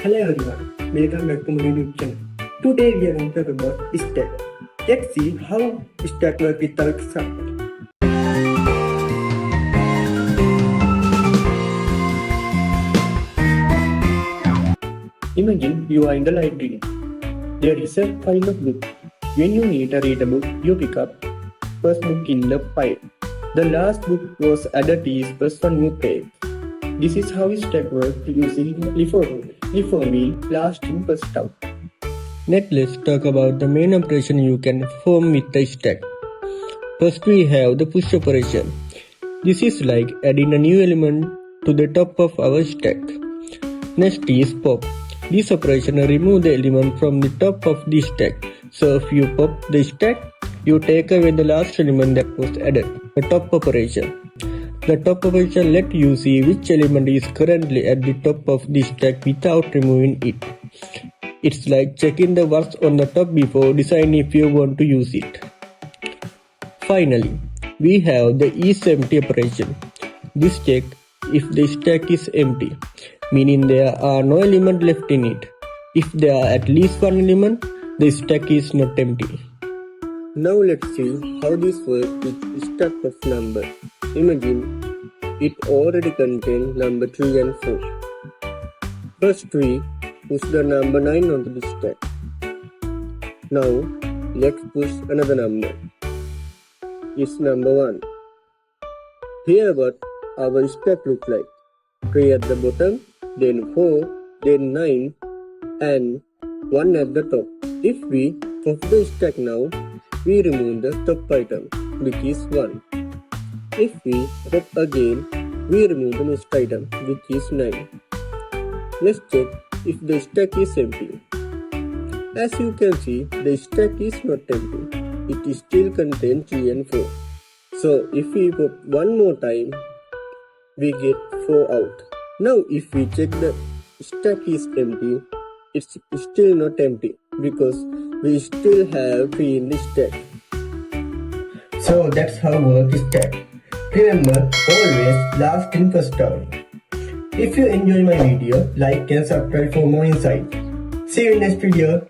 Hello everyone, welcome back to my YouTube channel. Today we are going to talk about stack. Let's see how stack work with our example. Imagine you are in the library. There is a pile of books. When you need to read a book, you pick up first book in the pile. The last book was added is first one you page. This is how stack works using reforming last in first out. Next, let's talk about the main operation you can perform with the stack. First, we have the push operation. This is like adding a new element to the top of our stack. Next is pop. This operation removes the element from the top of the stack. So if you pop the stack, you take away the last element that was added. The top operation. The top operation lets you see which element is currently at the top of the stack without removing it. It's like checking the what's on the top before deciding if you want to use it. Finally, we have the isEmpty operation. This checks if the stack is empty, meaning there are no elements left in it. If there are at least one element, the stack is not empty. Now let's see how this works with stack of numbers. Imagine it already contains number 3 and 4. First we push the number 9 onto the stack. Now let's push another number. It's number 1. Here what our stack looks like. 3 at the bottom, then 4, then 9 and 1 at the top. If we pop the stack now, we remove the top item, which is 1. If we pop again, we remove the next item, which is 9. Let's check if the stack is empty. As you can see, the stack is not empty. It still contains 3 and 4. So if we pop one more time, we get 4 out. Now if we check the stack is empty, it's still not empty because we still have 3 in the stack. So that's how work is stack. Remember, always last in first out. If you enjoy my video, like and subscribe for more insight. See you in next video.